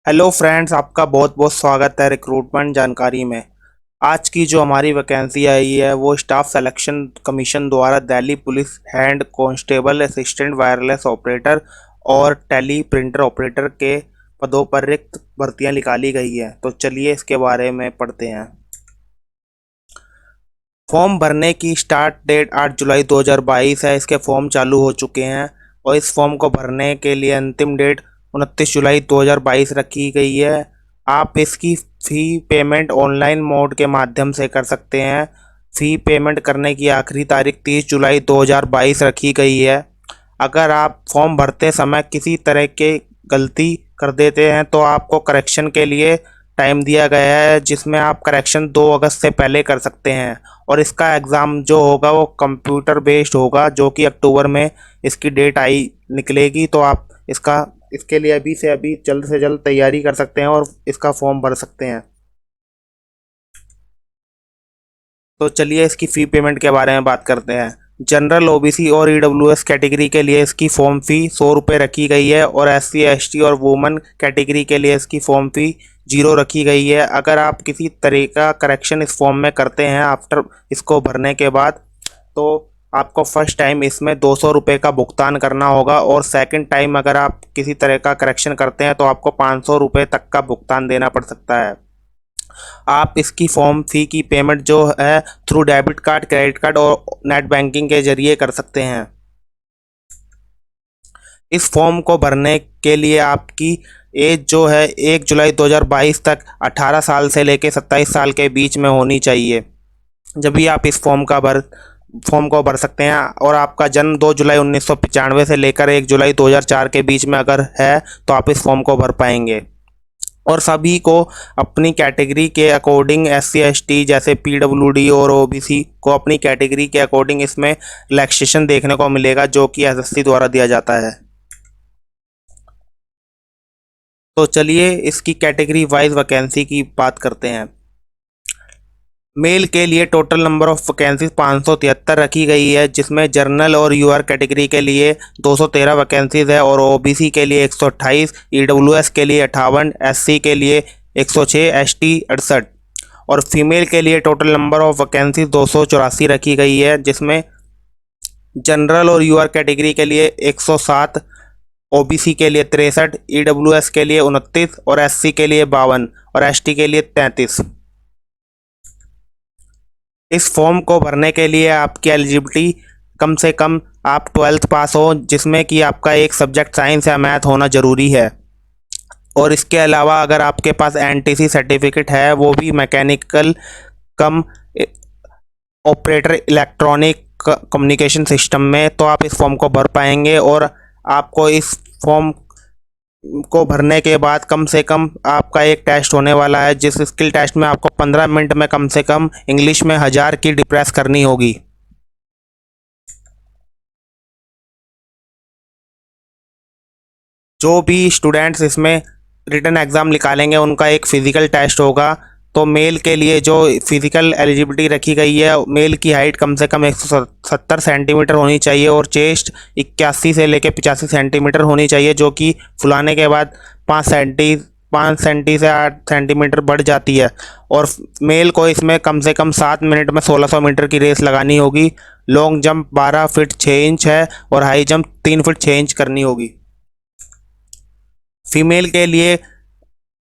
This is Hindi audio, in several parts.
हेलो फ्रेंड्स, आपका बहुत बहुत स्वागत है रिक्रूटमेंट जानकारी में। आज की जो हमारी वैकेंसी आई है वो स्टाफ सिलेक्शन कमीशन द्वारा Delhi police hand constable assistant wireless operator और टेली प्रिंटर ऑपरेटर के पदों पर रिक्त भर्तियां निकाली गई है। तो चलिए इसके बारे में पढ़ते हैं। फॉर्म भरने की स्टार्ट डेट 8 जुलाई 2022 है। इसके फॉर्म चालू हो चुके हैं और इस फॉर्म को भरने के लिए अंतिम डेट 29 जुलाई 2022 रखी गई है। आप इसकी फ़ी पेमेंट ऑनलाइन मोड के माध्यम से कर सकते हैं। फ़ी पेमेंट करने की आखिरी तारीख 30 जुलाई 2022 रखी गई है। अगर आप फॉर्म भरते समय किसी तरह के गलती कर देते हैं तो आपको करेक्शन के लिए टाइम दिया गया है, जिसमें आप करेक्शन 2 अगस्त से पहले कर सकते हैं। और इसका एग्ज़ाम जो होगा वो कंप्यूटर बेस्ड होगा, जो कि अक्टूबर में इसकी डेट आई निकलेगी। तो आप इसके लिए अभी से अभी जल्द से जल्द तैयारी कर सकते हैं और इसका फॉर्म भर सकते हैं। तो चलिए इसकी फ़ी पेमेंट के बारे में बात करते हैं। जनरल, ओबीसी और ईडब्ल्यूएस कैटेगरी के लिए इसकी फॉर्म फ़ी 100 रुपये रखी गई है और एससी, एसटी और वुमेन कैटेगरी के लिए इसकी फॉर्म फ़ी 0 रखी गई है। अगर आप किसी तरह का करेक्शन इस फॉर्म में करते हैं आफ्टर इसको भरने के बाद, तो आपको फर्स्ट टाइम इसमें 200 रुपये का भुगतान करना होगा और सेकंड टाइम अगर आप किसी तरह का करेक्शन करते हैं तो आपको 500 रुपये तक का भुगतान देना पड़ सकता है। आप इसकी फॉर्म फ़ी की पेमेंट जो है through debit card, credit card और नेट बैंकिंग के जरिए कर सकते हैं। इस फॉर्म को भरने के लिए आपकी एज जो है 1 जुलाई 2022 तक 18 साल से लेकर 27 साल के बीच में होनी चाहिए, जब भी आप इस फॉर्म को भर सकते हैं। और आपका जन्म 2 जुलाई 1995 से लेकर 1 जुलाई 2004 के बीच में अगर है तो आप इस फॉर्म को भर पाएंगे। और सभी को अपनी कैटेगरी के अकॉर्डिंग एससी एसटी जैसे पीडब्ल्यूडी और ओबीसी को अपनी कैटेगरी के अकॉर्डिंग इसमें रिलैक्सेशन देखने को मिलेगा, जो कि एसएससी द्वारा दिया जाता है। तो चलिए इसकी कैटेगरी वाइज वैकेंसी की बात करते हैं। मेल के लिए टोटल नंबर ऑफ वैकेंसीज 573 रखी गई है, जिसमें जर्नल और यूआर कैटेगरी के लिए 213 वैकेंसीज है और ओबीसी के लिए 128, ईडब्ल्यूएस के लिए 58, एससी के लिए 106, एसटी 68 और फीमेल के लिए टोटल नंबर ऑफ वैकेंसीज 284 रखी गई है, जिसमें जनरल और यूआर कैटेगरी के लिए 107, ओबीसी के लिए 63, ईडब्ल्यूएस के लिए 29 और एससी के लिए 52 और एसटी के लिए 33। इस फॉर्म को भरने के लिए आपकी एलिजिबिलिटी कम से कम आप 12th पास हो, जिसमें कि आपका एक सब्जेक्ट साइंस या मैथ होना ज़रूरी है। और इसके अलावा अगर आपके पास एनटीसी सर्टिफिकेट है, वो भी मैकेनिकल कम ऑपरेटर इलेक्ट्रॉनिक कम्युनिकेशन सिस्टम में, तो आप इस फॉर्म को भर पाएंगे। और आपको इस फॉर्म को भरने के बाद कम से कम आपका एक टेस्ट होने वाला है, जिस स्किल टेस्ट में आपको 15 मिनट में कम से कम इंग्लिश में 1000 की डिप्रेस करनी होगी। जो भी स्टूडेंट्स इसमें रिटन एग्ज़ाम निकालेंगे उनका एक फ़िज़िकल टेस्ट होगा। तो मेल के लिए जो फ़िज़िकल एलिजिबिलिटी रखी गई है, मेल की हाइट कम से कम 170 सेंटीमीटर होनी चाहिए और चेस्ट 81 से लेकर 85 सेंटीमीटर होनी चाहिए, जो कि फुलाने के बाद 5 सेंटी से 8 सेंटीमीटर बढ़ जाती है। और मेल को इसमें कम से कम 7 मिनट में 1600 मीटर की रेस लगानी होगी। लॉन्ग जंप 12 फीट 6 इंच है और हाई जंप 3 फीट 6 इंच करनी होगी। फीमेल के लिए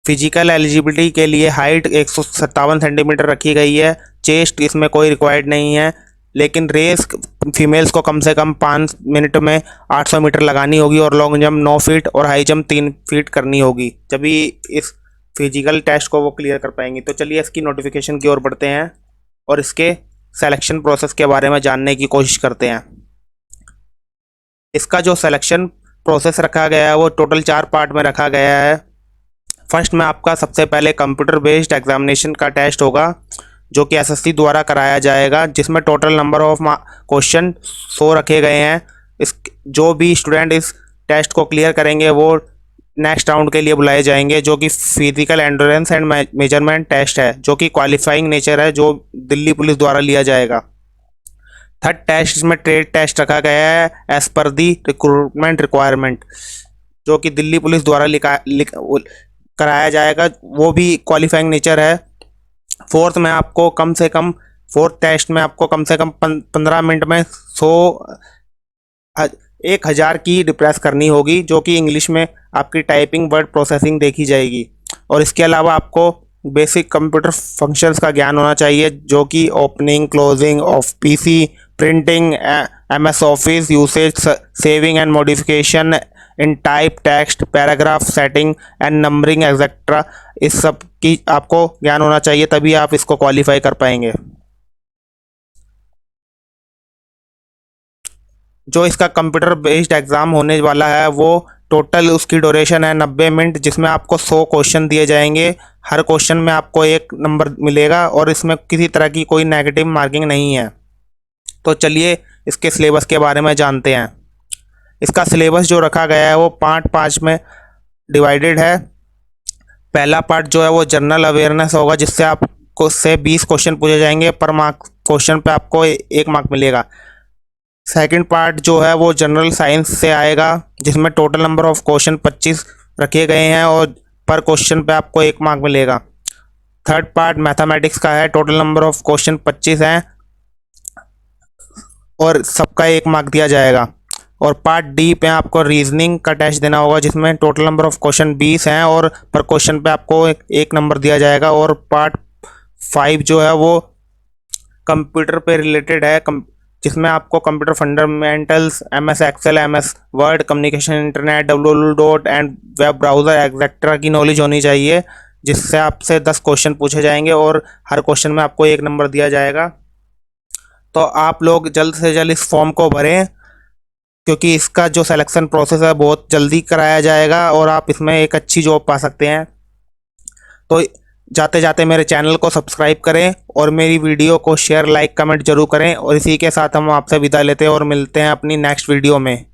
फिजिकल एलिजिबिलिटी के लिए हाइट 157 सेंटीमीटर रखी गई है। चेस्ट इसमें कोई रिक्वायर्ड नहीं है, लेकिन रेस फीमेल्स को कम से कम 5 मिनट में 800 मीटर लगानी होगी और लॉन्ग जंप 9 फीट और हाई जंप 3 फीट करनी होगी, जभी इस फिजिकल टेस्ट को वो क्लियर कर पाएंगी। तो चलिए इसकी नोटिफिकेशन की ओर बढ़ते हैं और इसके सिलेक्शन प्रोसेस के बारे में जानने की कोशिश करते हैं। इसका जो सिलेक्शन प्रोसेस रखा गया है वो टोटल 4 पार्ट में रखा गया है। फर्स्ट में आपका सबसे पहले कंप्यूटर बेस्ड एग्जामिनेशन का टेस्ट होगा, जो कि एसएससी द्वारा कराया जाएगा, जिसमें टोटल नंबर ऑफ क्वेश्चन 100 रखे गए हैं। इस जो भी स्टूडेंट इस टेस्ट को क्लियर करेंगे वो नेक्स्ट राउंड के लिए बुलाए जाएंगे, जो कि physical endurance and measurement test है, जो कि क्वालिफाइंग नेचर है, जो दिल्ली पुलिस द्वारा लिया जाएगा। थर्ड टेस्ट इसमें ट्रेड टेस्ट रखा गया है एज पर दी रिक्रूटमेंट रिक्वायरमेंट, जो कि दिल्ली पुलिस द्वारा कराया जाएगा, वो भी क्वालिफाइंग नेचर है। फोर्थ में आपको कम से कम, फोर्थ टेस्ट में आपको कम से कम 15 मिनट में 1000 की रिप्रेस करनी होगी, जो कि इंग्लिश में आपकी टाइपिंग वर्ड प्रोसेसिंग देखी जाएगी। और इसके अलावा आपको बेसिक कंप्यूटर फंक्शंस का ज्ञान होना चाहिए, जो कि opening, closing of PC, printing, MS office usage, saving and modification in type, text, paragraph setting and numbering etcetera. इस सब की आपको ज्ञान होना चाहिए, तभी आप इसको क्वालिफाई कर पाएंगे। जो इसका कंप्यूटर बेस्ड एग्ज़ाम होने वाला है, वो टोटल उसकी ड्यूरेशन है 90 मिनट, जिसमें आपको 100 क्वेश्चन दिए जाएंगे। हर क्वेश्चन में आपको 1 नंबर मिलेगा और इसमें किसी तरह की कोई नेगेटिव मार्किंग नहीं है। तो चलिए इसके सिलेबस के बारे में जानते हैं। इसका सिलेबस जो रखा गया है वो पार्ट 5 में डिवाइडेड है। पहला पार्ट जो है वो जनरल अवेयरनेस होगा, जिससे आपको से 20 क्वेश्चन पूछे जाएंगे। पर मार्क क्वेश्चन पे आपको 1 मार्क मिलेगा। सेकंड पार्ट जो है वो जनरल साइंस से आएगा, जिसमें टोटल नंबर ऑफ क्वेश्चन 25 रखे गए हैं और पर क्वेश्चन पे आपको 1 मार्क मिलेगा। थर्ड पार्ट मैथमेटिक्स का है, टोटल नंबर ऑफ क्वेश्चन 25 हैं और सबका 1 मार्क दिया जाएगा। और पार्ट डी पे आपको रीजनिंग का टेस्ट देना होगा, जिसमें टोटल नंबर ऑफ क्वेश्चन 20 हैं और पर क्वेश्चन पे आपको 1 नंबर दिया जाएगा। और पार्ट 5 जो है वो कंप्यूटर पे रिलेटेड है, जिसमें आपको computer fundamentals, MS Excel, MS Word, communication internet, www and web browser etcetera की नॉलेज होनी चाहिए, जिससे आपसे 10 क्वेश्चन पूछे जाएंगे और हर क्वेश्चन में आपको 1 नंबर दिया जाएगा। तो आप लोग जल्द से जल्द इस फॉर्म को भरें, क्योंकि इसका जो सिलेक्शन प्रोसेस है बहुत जल्दी कराया जाएगा और आप इसमें एक अच्छी जॉब पा सकते हैं। तो जाते जाते मेरे चैनल को सब्सक्राइब करें और मेरी वीडियो को शेयर, लाइक, कमेंट जरूर करें। और इसी के साथ हम आपसे विदा लेते हैं और मिलते हैं अपनी नेक्स्ट वीडियो में।